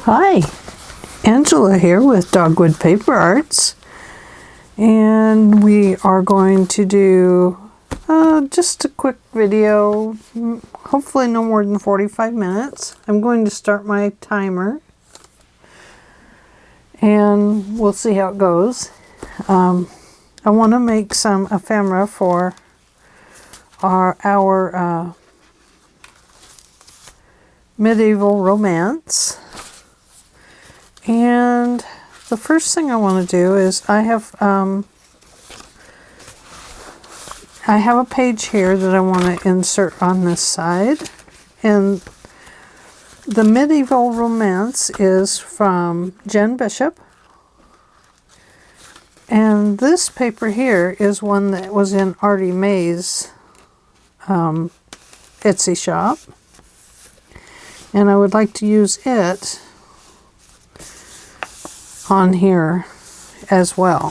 Hi, Angela here with Dogwood Paper Arts, and we are going to do just a quick video, hopefully no more than 45 minutes. I'm going to start my timer and we'll see how it goes. I want to make some ephemera for our medieval romance. And the first thing I want to do is I have a page here that I want to insert on this side, and the medieval romance is from Jen Bishop, and this paper here is one that was in ARTYmaze Etsy shop, and I would like to use it on here as well.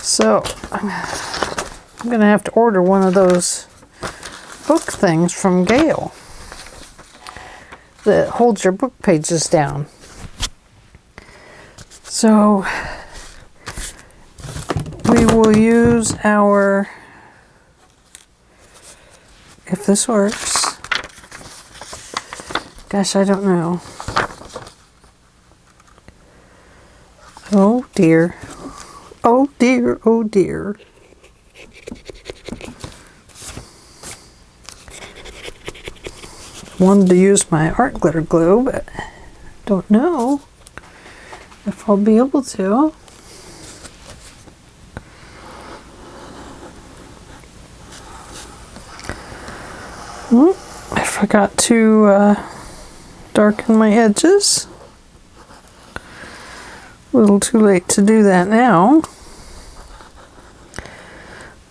So I'm gonna have to order one of those book things from Gail that holds your book pages down. So we will use our, if this works, gosh, I don't know. Oh dear. Oh dear, oh dear. Wanted to use my art glitter glue, but don't know if I'll be able to. I forgot to darken my edges. A little too late to do that now.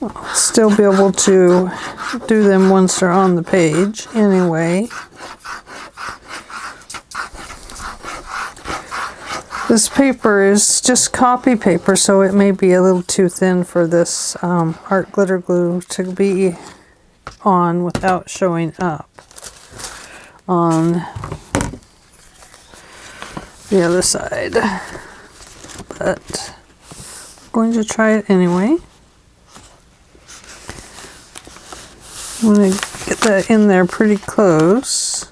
I'll still be able to do them once they're on the page anyway. This paper is just copy paper, so it may be a little too thin for this art glitter glue to be on without showing up on the other side. But I'm going to try it anyway. I'm going to get that in there pretty close.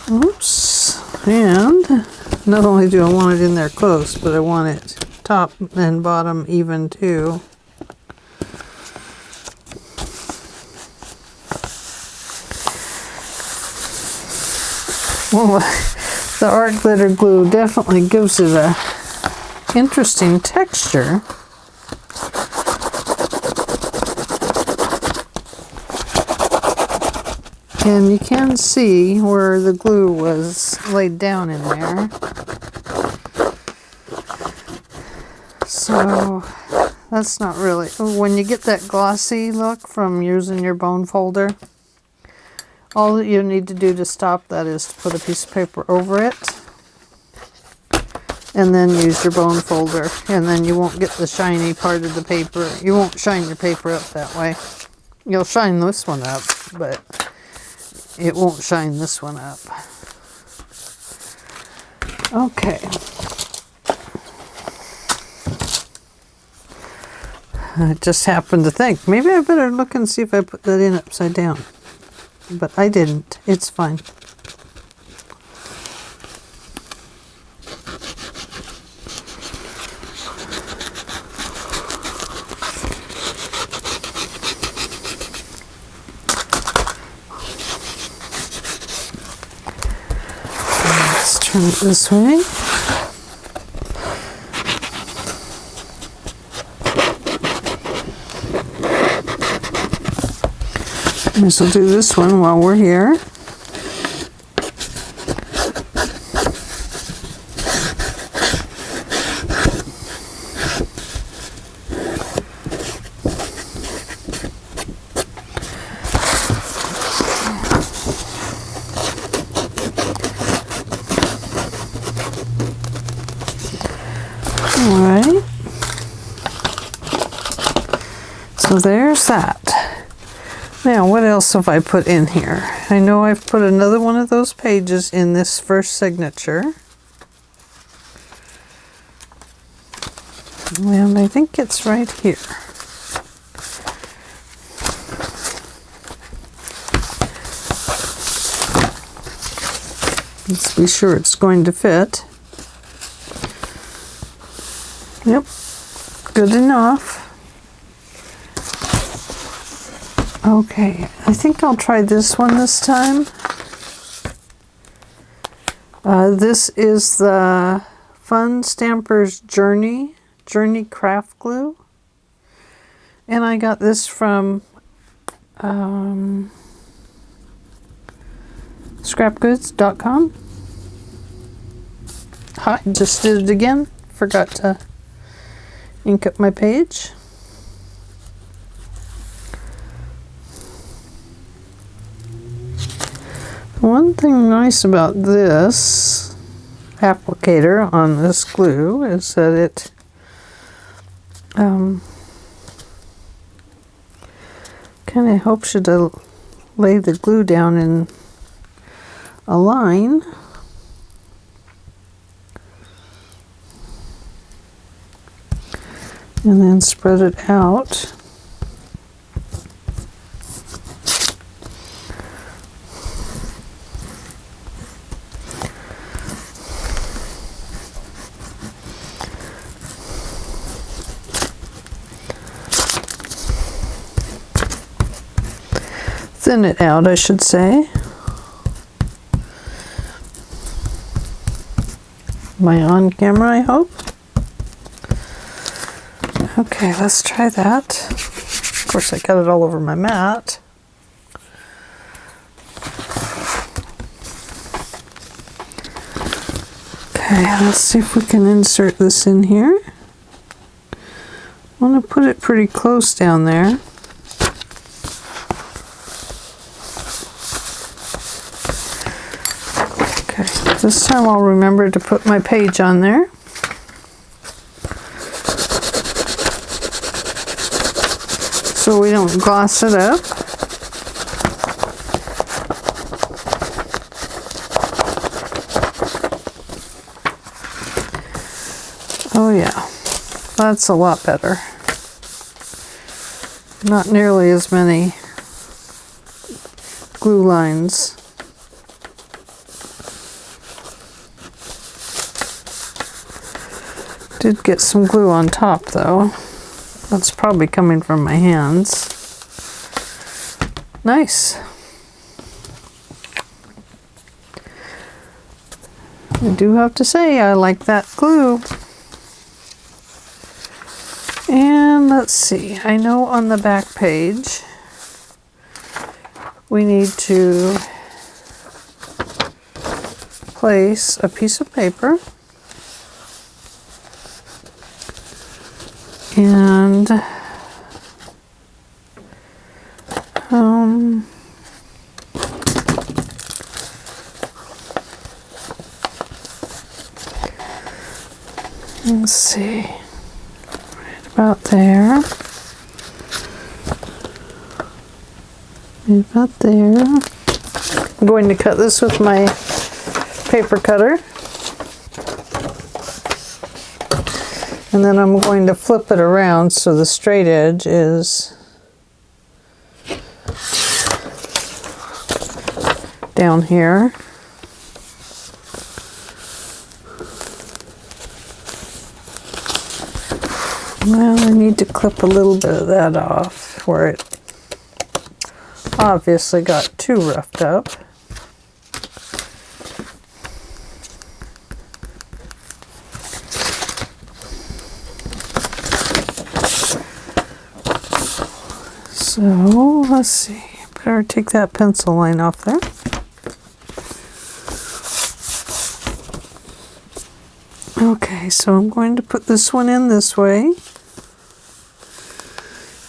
Oops. And not only do I want it in there close, but I want it top and bottom even too. Well, the art glitter glue definitely gives it a interesting texture. And you can see where the glue was laid down in there. So that's not really, when you get that glossy look from using your bone folder, all that you need to do to stop that is to put a piece of paper over it and then use your bone folder, and then you won't get the shiny part of the paper. You won't shine your paper up that way. You'll shine this one up, but it won't shine this one up. Okay. I just happened to think, maybe I better look and see if I put that in upside down. But I didn't. It's fine. Let's turn it this way. This will do this one while we're here. All right. So there's that. Now, what else have I put in here? I know I've put another one of those pages in this first signature. And I think it's right here. Let's be sure it's going to fit. Yep, good enough. Okay, I think I'll try this one this time. This is the Fun Stampers Journey Craft Glue. And I got this from scrapgoods.com. I just did it again. Forgot to ink up my page. One thing nice about this applicator on this glue is that it kind of helps you to lay the glue down in a line. And then spread it out. Thin it out, I should say. Am I on camera, I hope? Okay, let's try that. Of course, I got it all over my mat. Okay, let's see if we can insert this in here. I want to put it pretty close down there. Okay, this time I'll remember to put my page on there. So we don't gloss it up. Oh yeah, that's a lot better. Not nearly as many glue lines. Did get some glue on top though. That's probably coming from my hands. Nice. I do have to say I like that glue. And let's see, I know on the back page we need to place a piece of paper and let's see, right about there, right about there. I'm going to cut this with my paper cutter. And then I'm going to flip it around so the straight edge is down here. Well, I need to clip a little bit of that off where it obviously got too roughed up. So let's see, better take that pencil line off there. Okay, so I'm going to put this one in this way.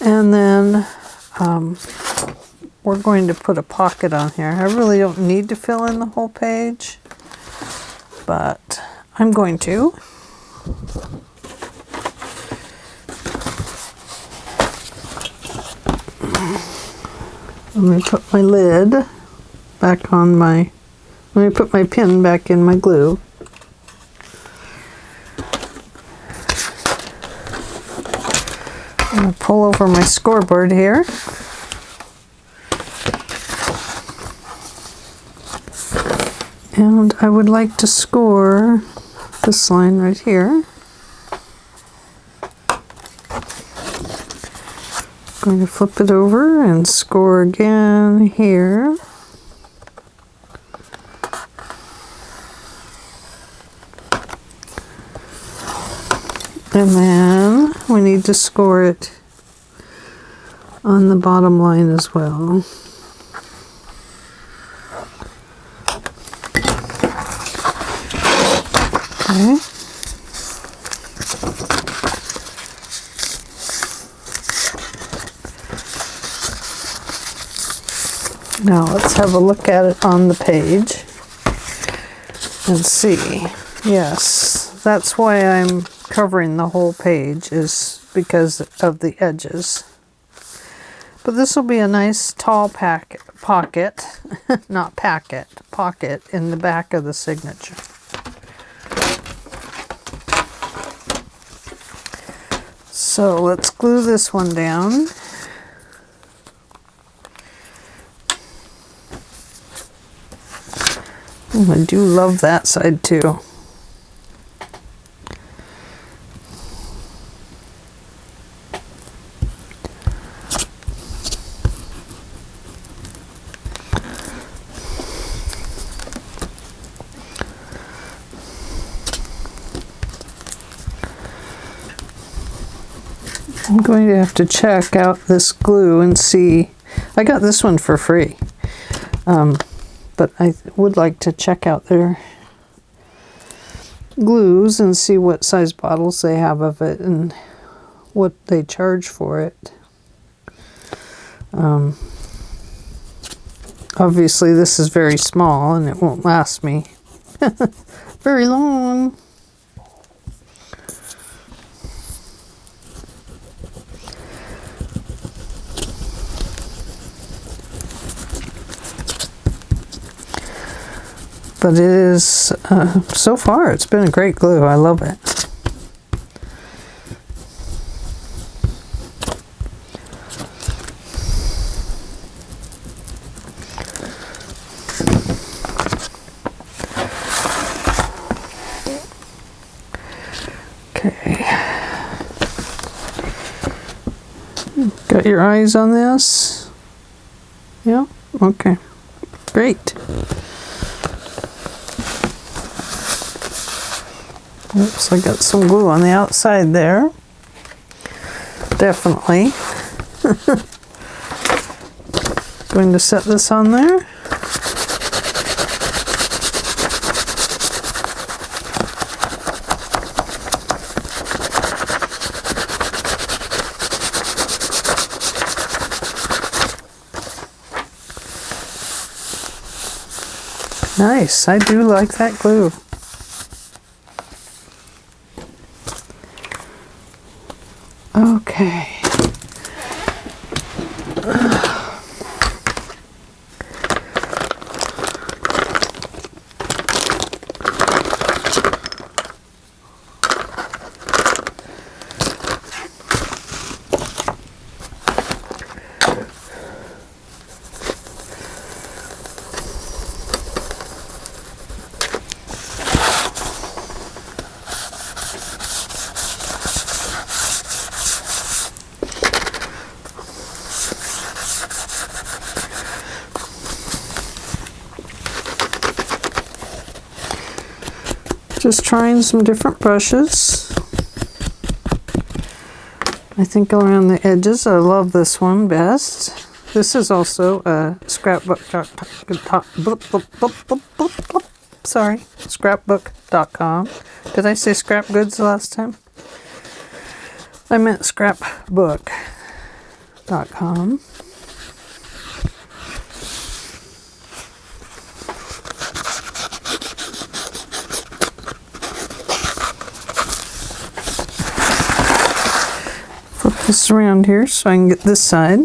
And then we're going to put a pocket on here. I really don't need to fill in the whole page, but I'm going to. Let me put my lid back on my, let me put my pin back in my glue. I'm going to pull over my scoreboard here. And I would like to score this line right here. I'm going to flip it over and score again here. And then we need to score it on the bottom line as well. Okay. Now let's have a look at it on the page and see. Yes, that's why I'm covering the whole page, is because of the edges. But this will be a nice tall pocket, not packet, pocket in the back of the signature. So let's glue this one down. Oh, I do love that side too. I'm going to have to check out this glue and see. I got this one for free, but I would like to check out their glues and see what size bottles they have of it and what they charge for it. Obviously this is very small and it won't last me very long. But it is, so far, it's been a great glue. I love it. Okay. Got your eyes on this? Yeah? Okay. Great. Oops, I got some glue on the outside there. Definitely. Going to set this on there. Nice, I do like that glue. Okay. Just trying some different brushes. I think around the edges, I love this one best. This is also a scrapbook.com. Did I say scrap goods last time? I meant scrapbook.com. Flip this around here so I can get this side.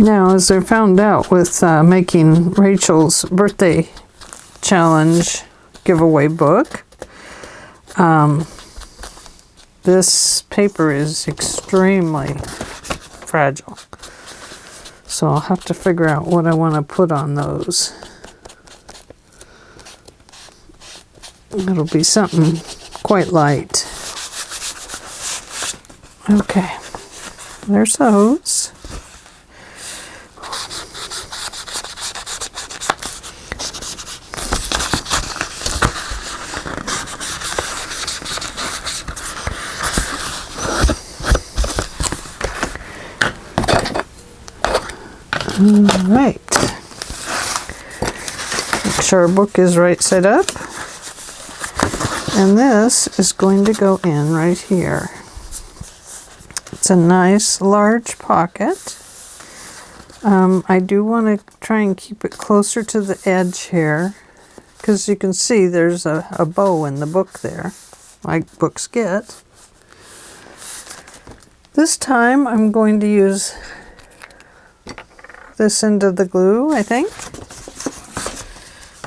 Now, as I found out with making Rachel's birthday challenge giveaway book, this paper is extremely fragile. So I'll have to figure out what I want to put on those. It'll be something quite light. Okay, there's those. All right. Make sure our book is right side up. And this is going to go in right here. It's a nice large pocket. I do want to try and keep it closer to the edge here, because you can see there's a bow in the book there, like books get. This time I'm going to use this end of the glue, I think.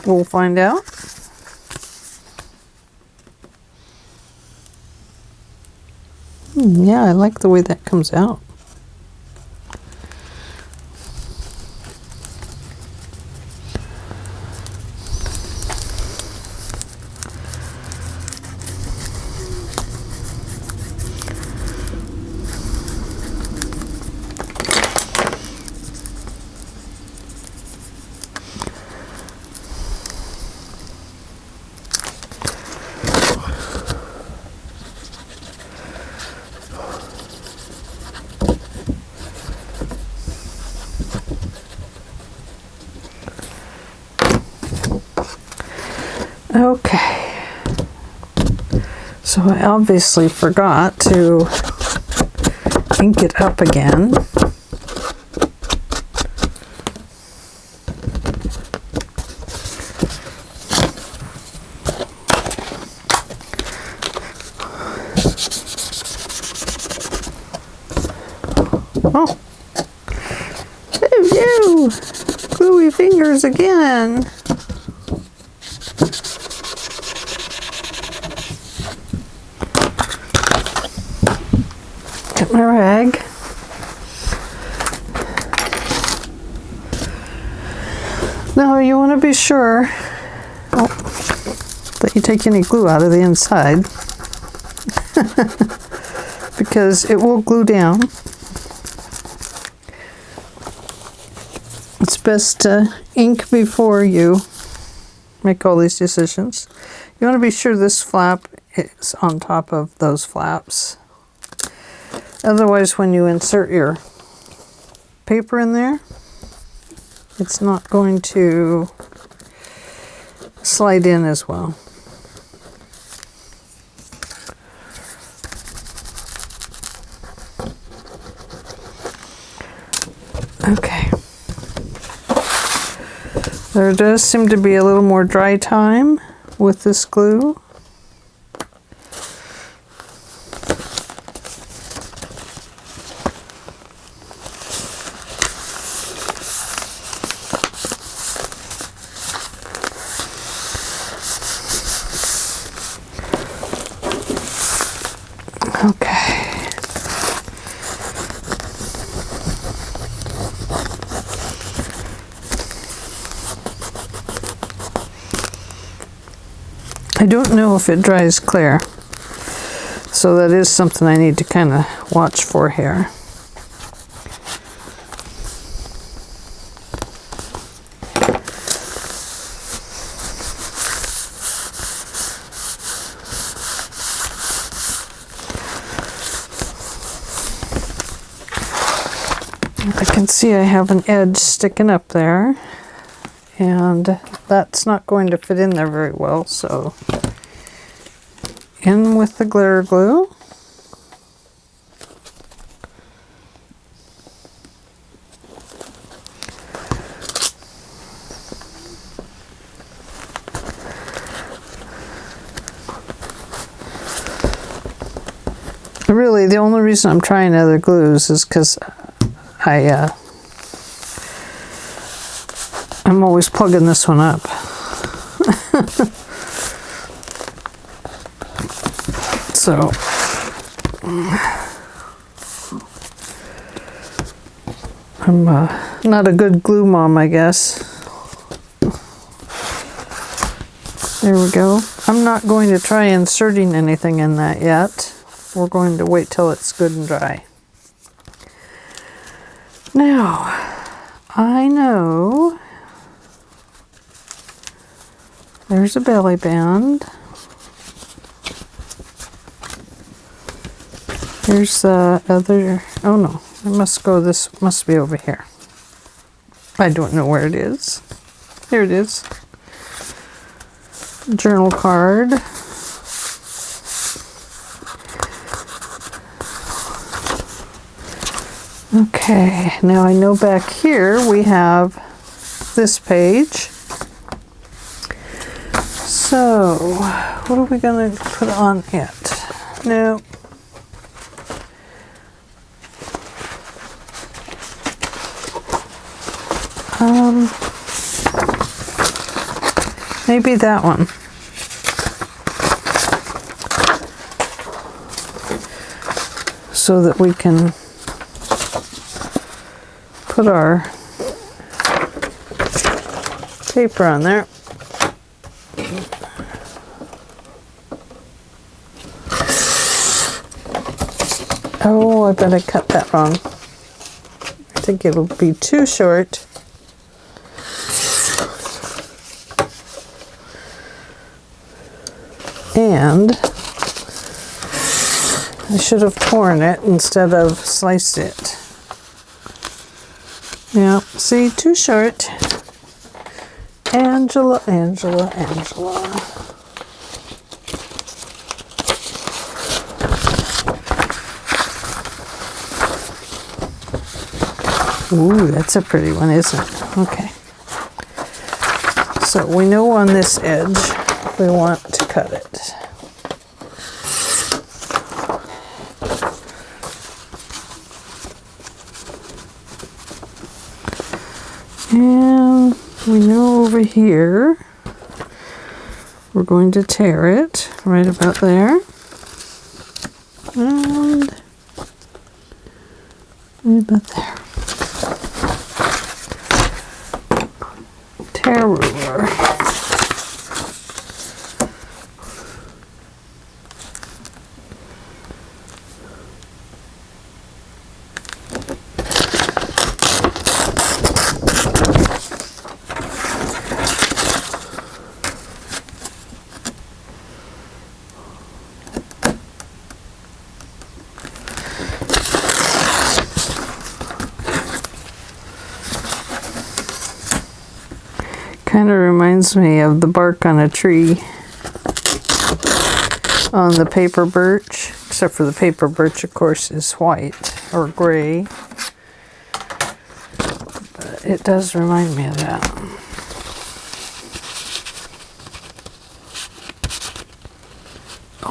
We'll find out. Yeah, I like the way that comes out. Okay, so I obviously forgot to ink it up again. Oh, ew, gluey fingers again. Get my rag. Now you want to be sure that you take any glue out of the inside because it will glue down. It's best to ink before you make all these decisions. You want to be sure this flap is on top of those flaps. Otherwise, when you insert your paper in there, it's not going to slide in as well. Okay. There does seem to be a little more dry time with this glue. Okay. I don't know if it dries clear, so that is something I need to kind of watch for here. I can see I have an edge sticking up there, and that's not going to fit in there very well, so in with the glitter glue. Really, the only reason I'm trying other glues is because I I'm always plugging this one up. So I'm not a good glue mom, I guess. There we go. I'm not going to try inserting anything in that yet. We're going to wait till it's good and dry. Now, I know there's a belly band. Here's the other, oh no, it must go, this must be over here. I don't know where it is. Here it is. Journal card. Okay, now I know back here we have this page. So, what are we going to put on it? No. Maybe that one. So that we can put our paper on there. Oh, I bet I cut that wrong. I think it'll be too short. And I should have torn it instead of sliced it. Yeah, see, too short. Angela, Angela, Angela. Ooh, that's a pretty one, isn't it? Okay. So we know on this edge we want to cut it. And we know over here we're going to tear it right about there. And right about there. Tear ruler. Kind of reminds me of the bark on a tree on the paper birch, except for the paper birch, of course, is white or gray. But it does remind me of that.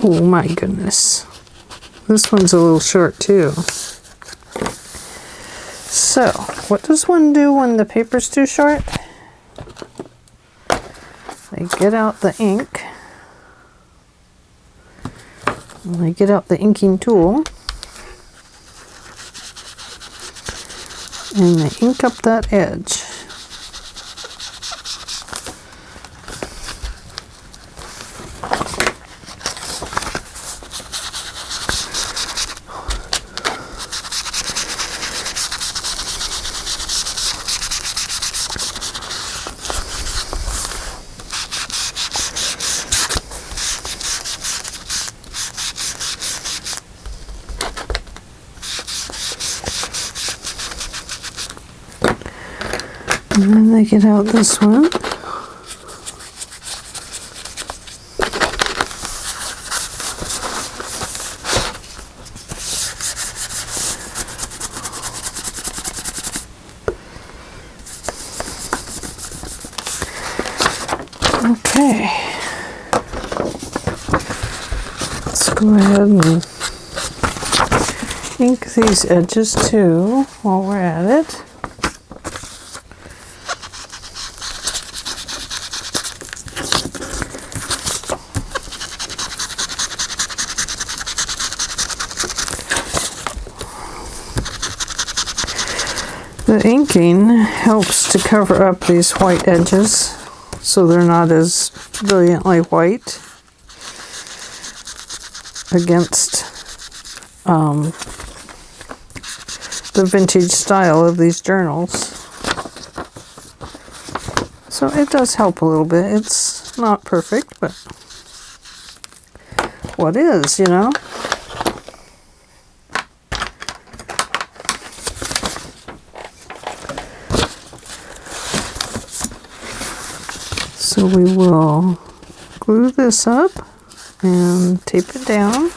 Oh my goodness. This one's a little short too. So, what does one do when the paper's too short? They get out the ink, and they get out the inking tool, and they ink up that edge. And then they get out this one. Okay. Let's go ahead and ink these edges too while we're at it. The inking helps to cover up these white edges so they're not as brilliantly white against the vintage style of these journals. So it does help a little bit. It's not perfect, but what is, you know? So we will glue this up and tape it down.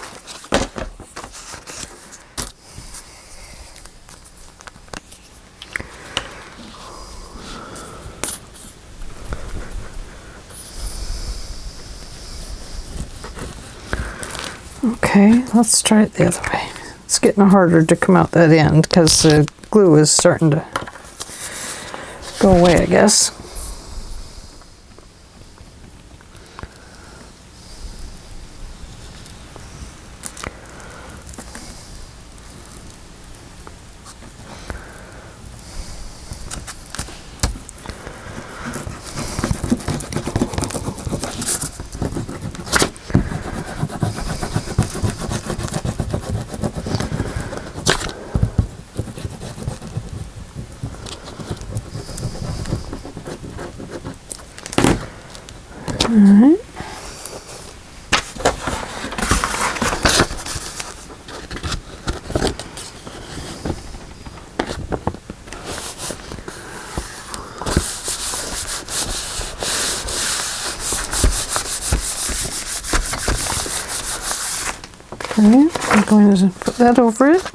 Okay, let's try it the other way. It's getting harder to come out that end because the glue is starting to go away, I guess. Alright. Okay, I'm going to put that over it.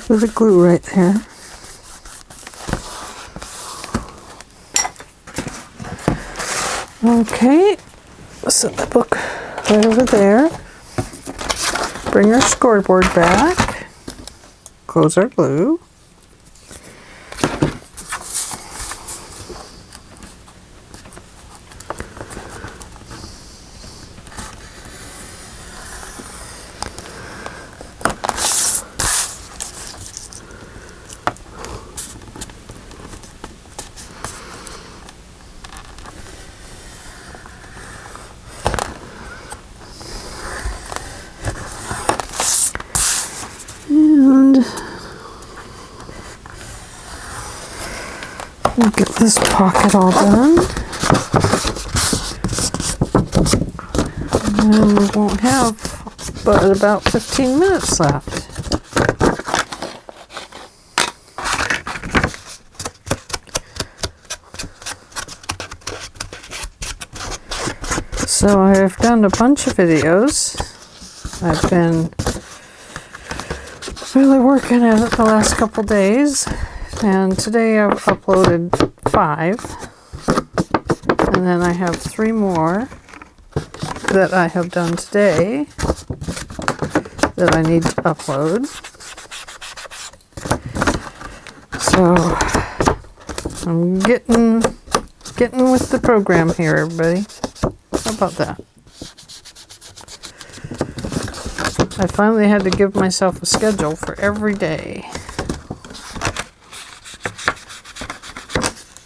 Put the glue right there. Okay, set the book right over there. Bring our scoreboard back. Close our glue. We'll get this pocket all done. And we won't have but about 15 minutes left. So I've done a bunch of videos. I've been really working at it the last couple days, and today I've uploaded 5, and then I have 3 more that I have done today that I need to upload. So I'm getting with the program here, everybody. How about that? I finally had to give myself a schedule for every day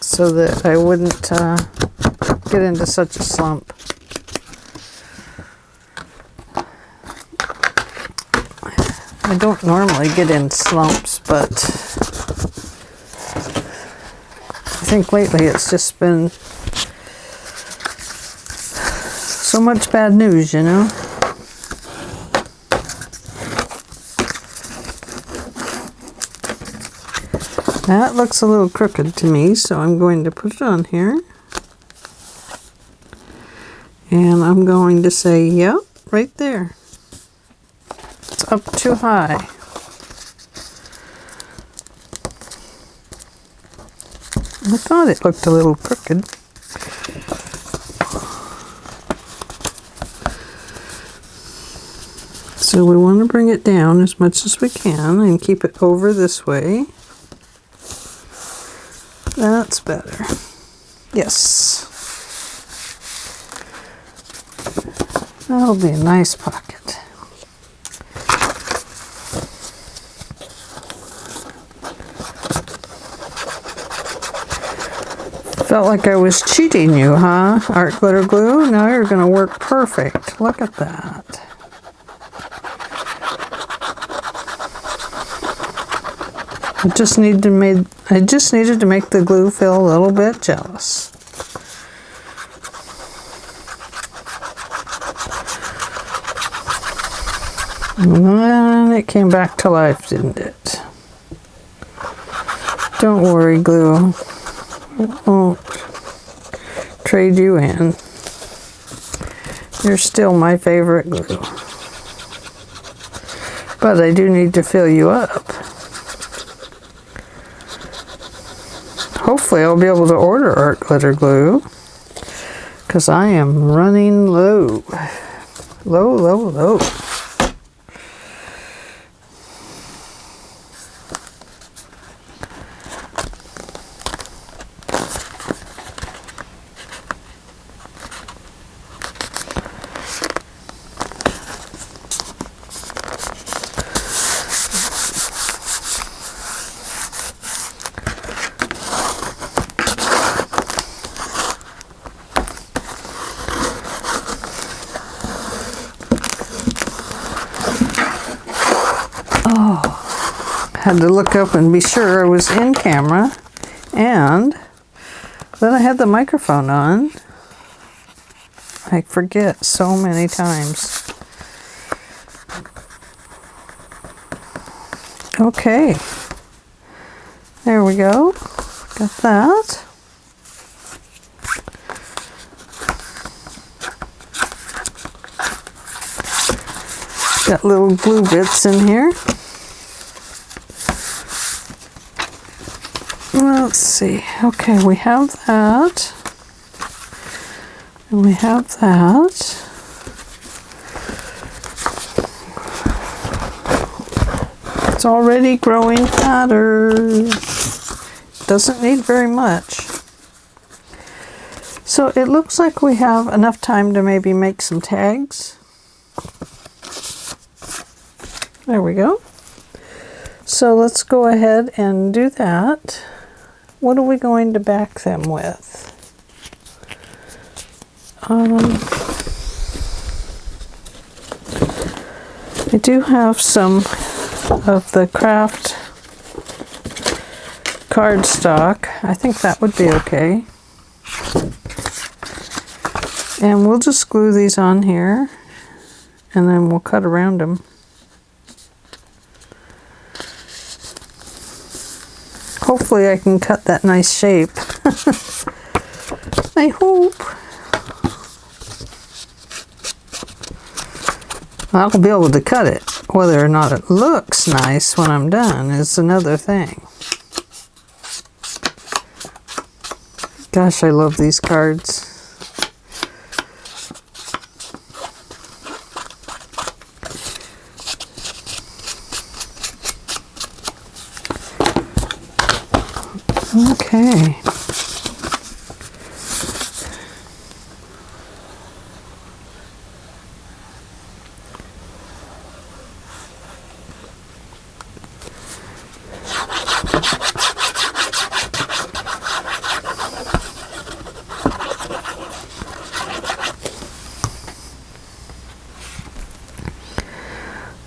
so that I wouldn't get into such a slump. I don't normally get in slumps, but I think lately it's just been so much bad news, you know? That looks a little crooked to me, so I'm going to put it on here. And I'm going to say, yep, right there. It's up too high. I thought it looked a little crooked. So we want to bring it down as much as we can and keep it over this way. That's better. Yes. That'll be a nice pocket. Felt like I was cheating you, huh? Art glitter glue? Now you're going to work perfect. Look at that. I just needed to make the glue feel a little bit jealous. And then it came back to life, didn't it? Don't worry, glue. I won't trade you in. You're still my favorite glue. But I do need to fill you up. Hopefully I'll be able to order art glitter glue, because I am running low. Low. Had to look up and be sure I was in camera, and then I had the microphone on. I forget so many times. Okay, there we go. Got that. Got little glue bits in here. Let's see. Okay, we have that. And we have that. It's already growing fatter. Doesn't need very much. So it looks like we have enough time to maybe make some tags. There we go. So let's go ahead and do that. What are we going to back them with? I do have some of the craft cardstock. I think that would be okay. And we'll just glue these on here, and then we'll cut around them. Hopefully I can cut that nice shape. I hope. I'll be able to cut it. Whether or not it looks nice when I'm done is another thing. Gosh, I love these cards. Okay.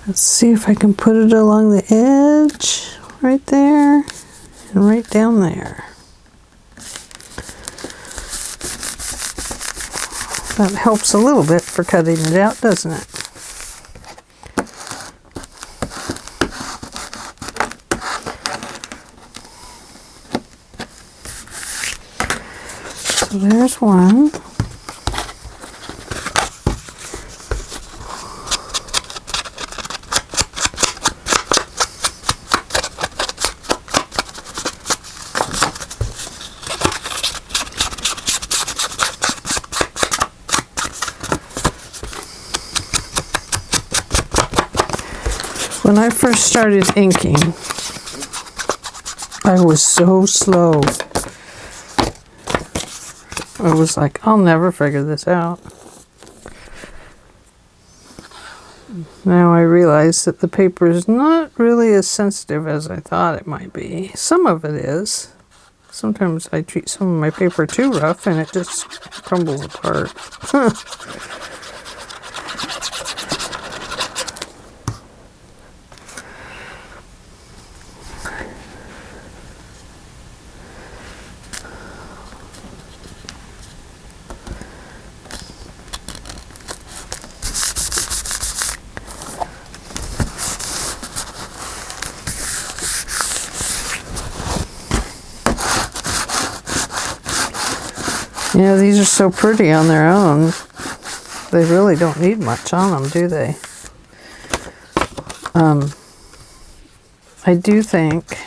Let's see if I can put it along the edge right there and right down there. That helps a little bit for cutting it out, doesn't it? So there's one. When I first started inking, I was so slow. I was like, I'll never figure this out. Now I realize that the paper is not really as sensitive as I thought it might be. Some of it is. Sometimes I treat some of my paper too rough and it just crumbles apart. Yeah, these are so pretty on their own. They really don't need much on them, do they? I do think,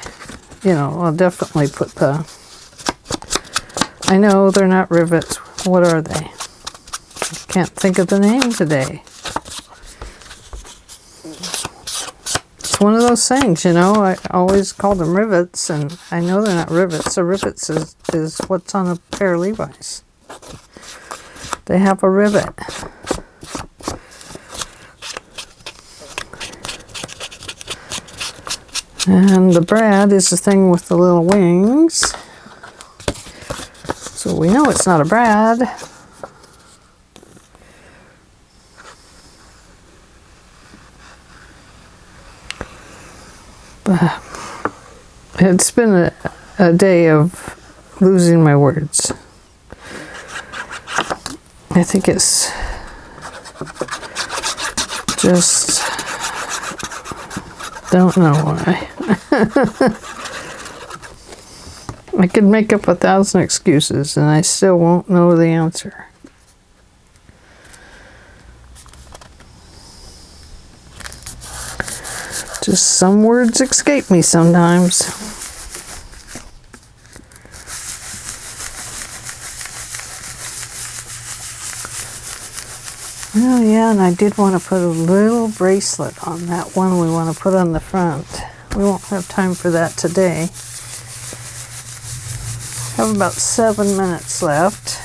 you know, I'll definitely put the... I know they're not rivets. What are they? I can't think of the name today. It's one of those things, you know. I always call them rivets, and I know they're not rivets. A rivets is what's on a pair of Levi's. They have a rivet. And the brad is the thing with the little wings. So we know it's not a brad. But it's been a day of losing my words. I think it's just, don't know why. I could make up 1,000 excuses and I still won't know the answer. Just some words escape me sometimes. Oh yeah, and I did want to put a little bracelet on that one we want to put on the front. We won't have time for that today. I have about 7 minutes left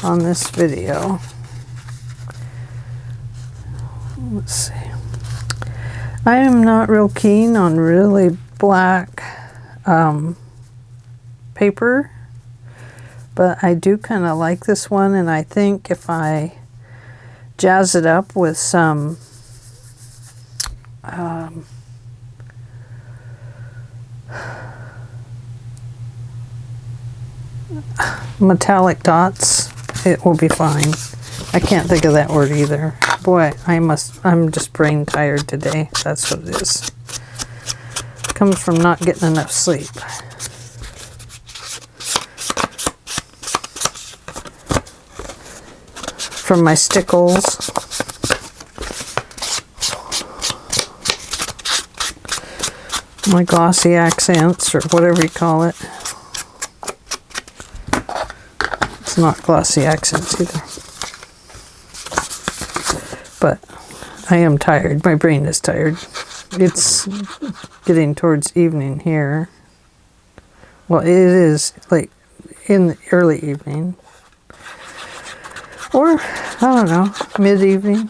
on this video. Let's see. I am not real keen on really black paper, but I do kind of like this one, and I think if I jazz it up with some metallic dots, it will be fine. I can't think of that word either. Boy, I'm just brain tired today. That's what it is. It comes from not getting enough sleep. From my stickles. My glossy accents, or whatever you call it. It's not glossy accents either. But I am tired. My brain is tired. It's getting towards evening here. Well, it is like in the early evening. Or, I don't know, mid-evening.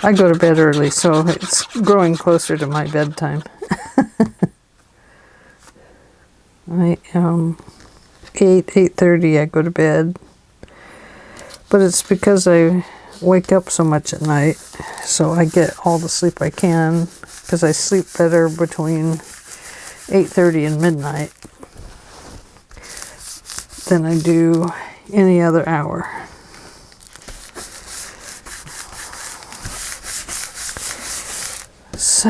I go to bed early, so it's growing closer to my bedtime. I am 8:30 I go to bed. But it's because I wake up so much at night, so I get all the sleep I can, because I sleep better between 8:30 and midnight than I do any other hour. So,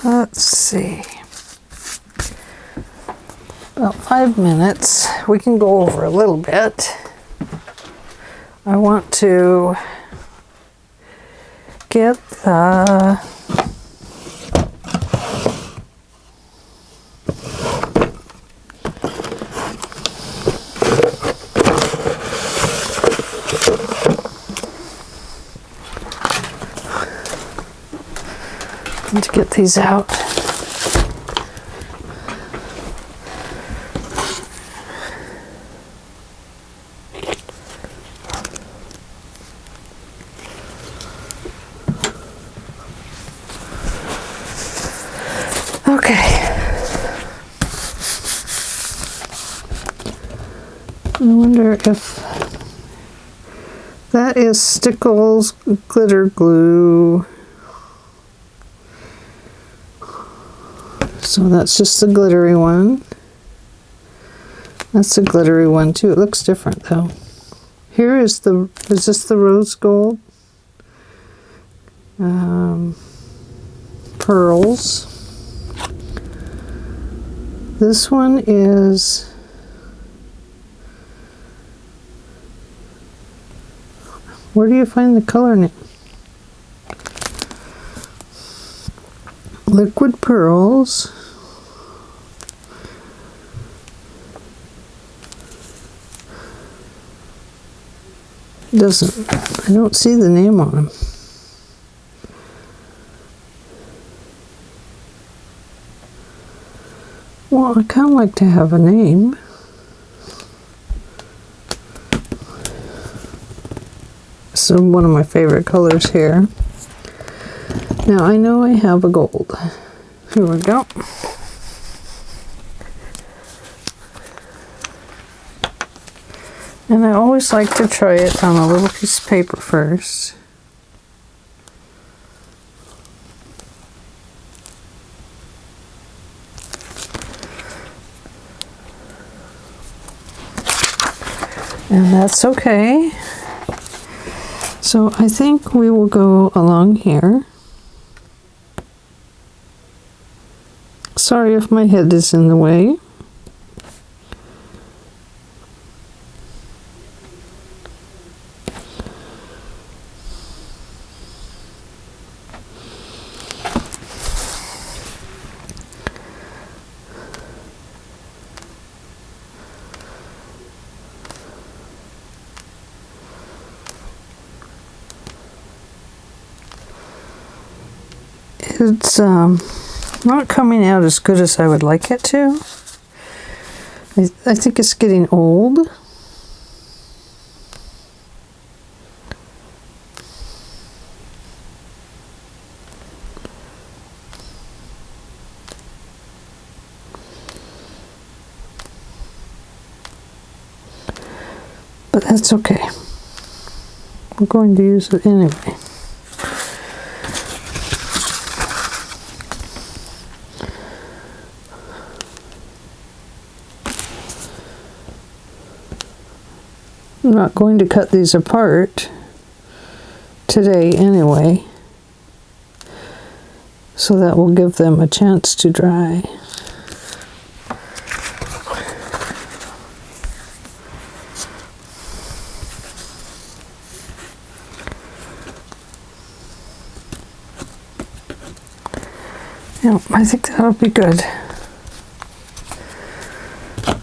let's see. About 5 minutes. We can go over a little bit. I want to get the these out. Okay. I wonder if that is Stickles glitter glue. So that's just the glittery one. That's the glittery one too. It looks different though. Here is this the rose gold? Pearls. This one is where do you find the color name? Liquid pearls. I don't see the name on them. Well, I kind of like to have a name. So one of my favorite colors here. Now I know I have a gold. Here we go. And I always like to try it on a little piece of paper first. And that's okay. So I think we will go along here. Sorry if my head is in the way. It's not coming out as good as I would like it to. I think it's getting old. But that's okay. I'm going to use it anyway. I'm not going to cut these apart today anyway, so that will give them a chance to dry. Yeah, I think that'll be good.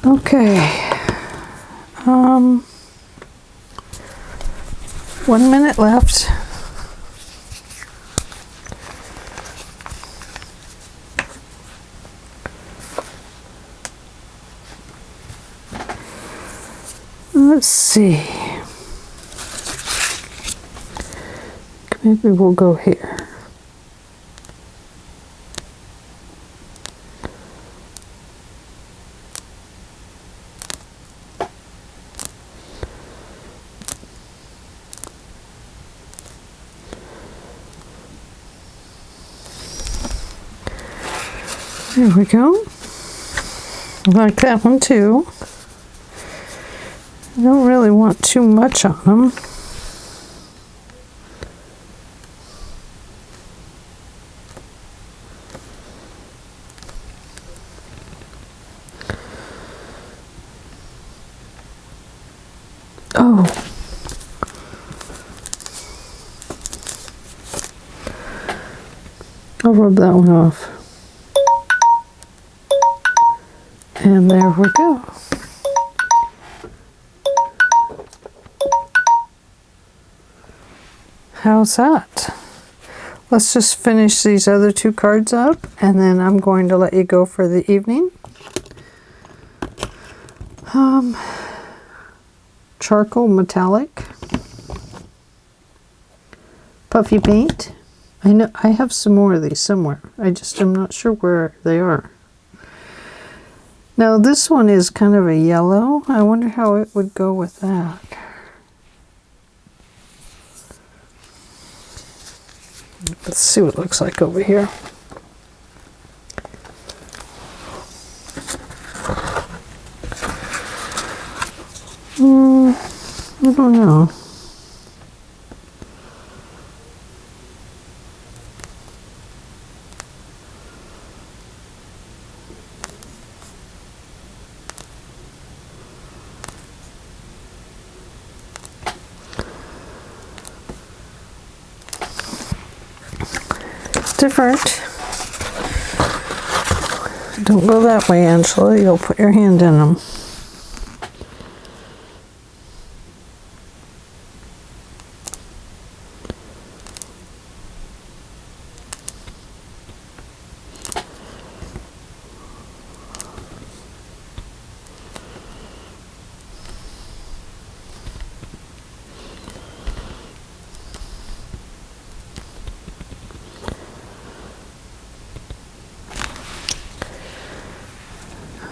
Okay. 1 minute left. Let's see. Maybe we'll go here. There we go. I like that one too. I don't really want too much on them. Oh. I'll rub that one off. And there we go. How's that? Let's just finish these other two cards up, and then I'm going to let you go for the evening. Charcoal metallic, puffy paint, I know I have some more of these somewhere. I just am not sure where they are. Now this one is kind of a yellow. I wonder how it would go with that. Let's see what it looks like over here. I don't know. Different. Don't go that way, Angela. You'll put your hand in them.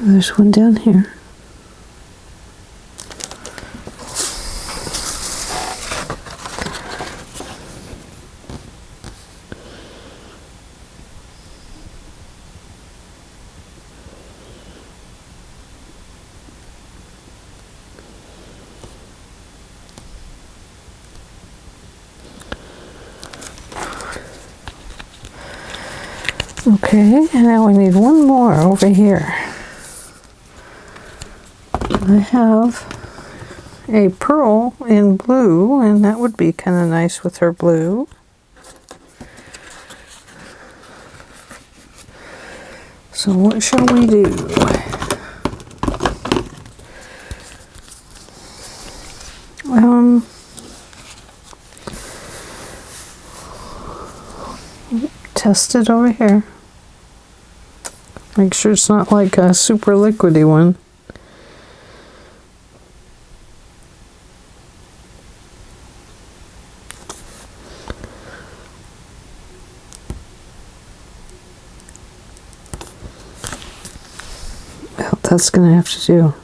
There's one down here. Okay, and now we need one more over here. I have a pearl in blue, and that would be kind of nice with her blue. So what shall we do? Test it over here. Make sure it's not like a super liquidy one. Well, that's gonna have to do.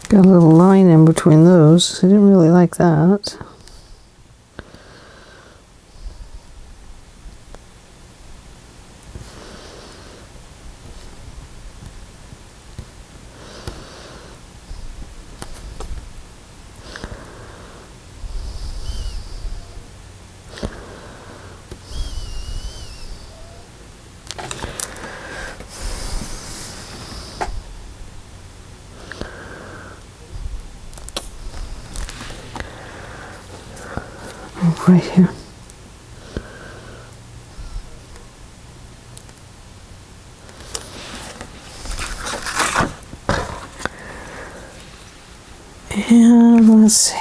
Got a little line in between those. I didn't really like that. Right here. And let's see.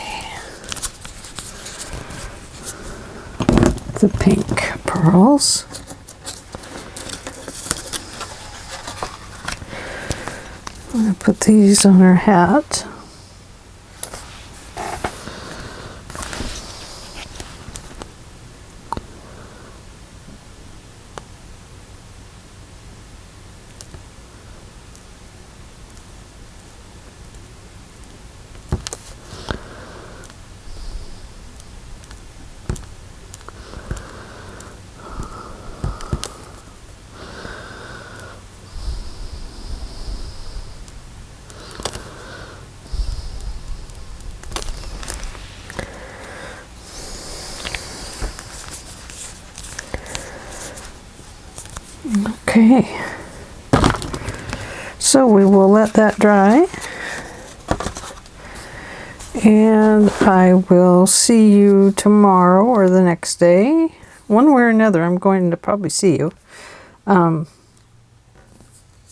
The pink pearls. I'm going to put these on her hat. Okay, so we will let that dry, and I will see you tomorrow or the next day. One way or another, I'm going to probably see you. But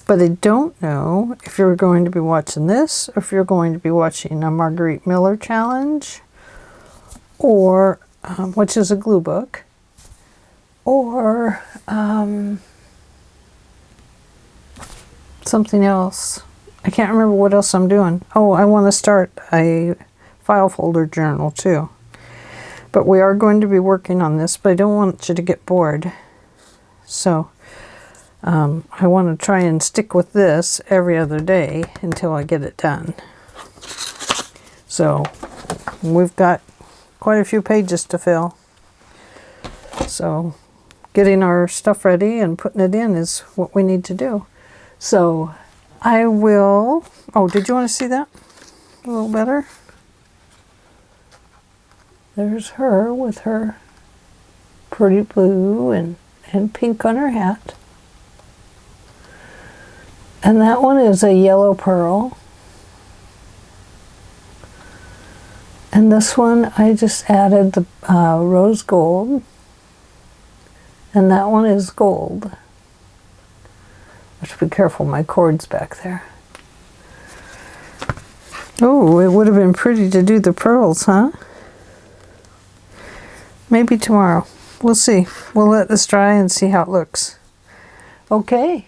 I don't know if you're going to be watching this or if you're going to be watching a Marguerite Miller challenge or which is a glue book, or something else. I can't remember what else I'm doing. Oh, I want to start a file folder journal too. But we are going to be working on this, but I don't want you to get bored. So I want to try and stick with this every other day until I get it done. So we've got quite a few pages to fill. So getting our stuff ready and putting it in is what we need to do. So I will, oh, did you want to see that a little better? There's her with her pretty blue and pink on her hat. And that one is a yellow pearl. And this one, I just added the rose gold. And that one is gold. I should be careful, my cord's back there. Oh, it would have been pretty to do the pearls, huh? Maybe tomorrow. We'll see. We'll let this dry and see how it looks. Okay.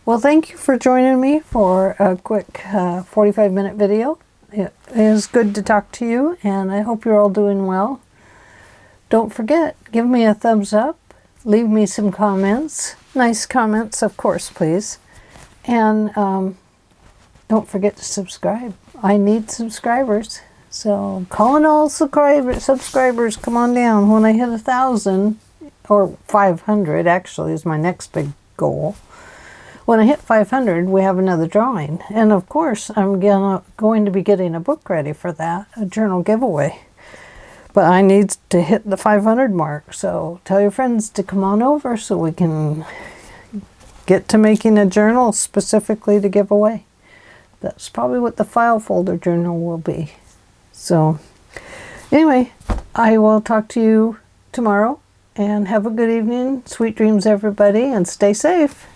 Well, thank you for joining me for a quick 45-minute video. It is good to talk to you, and I hope you're all doing well. Don't forget, give me a thumbs up. Leave me some comments. Nice comments, of course, please. And don't forget to subscribe. I need subscribers. So calling all subscribers, come on down. When I hit 1,000, or 500 actually is my next big goal. When I hit 500, we have another drawing. And of course, I'm going to be getting a book ready for that, a journal giveaway. But I need to hit the 500 mark. So tell your friends to come on over so we can get to making a journal specifically to give away. That's probably what the file folder journal will be. So anyway, I will talk to you tomorrow, and have a good evening. Sweet dreams, everybody, and stay safe.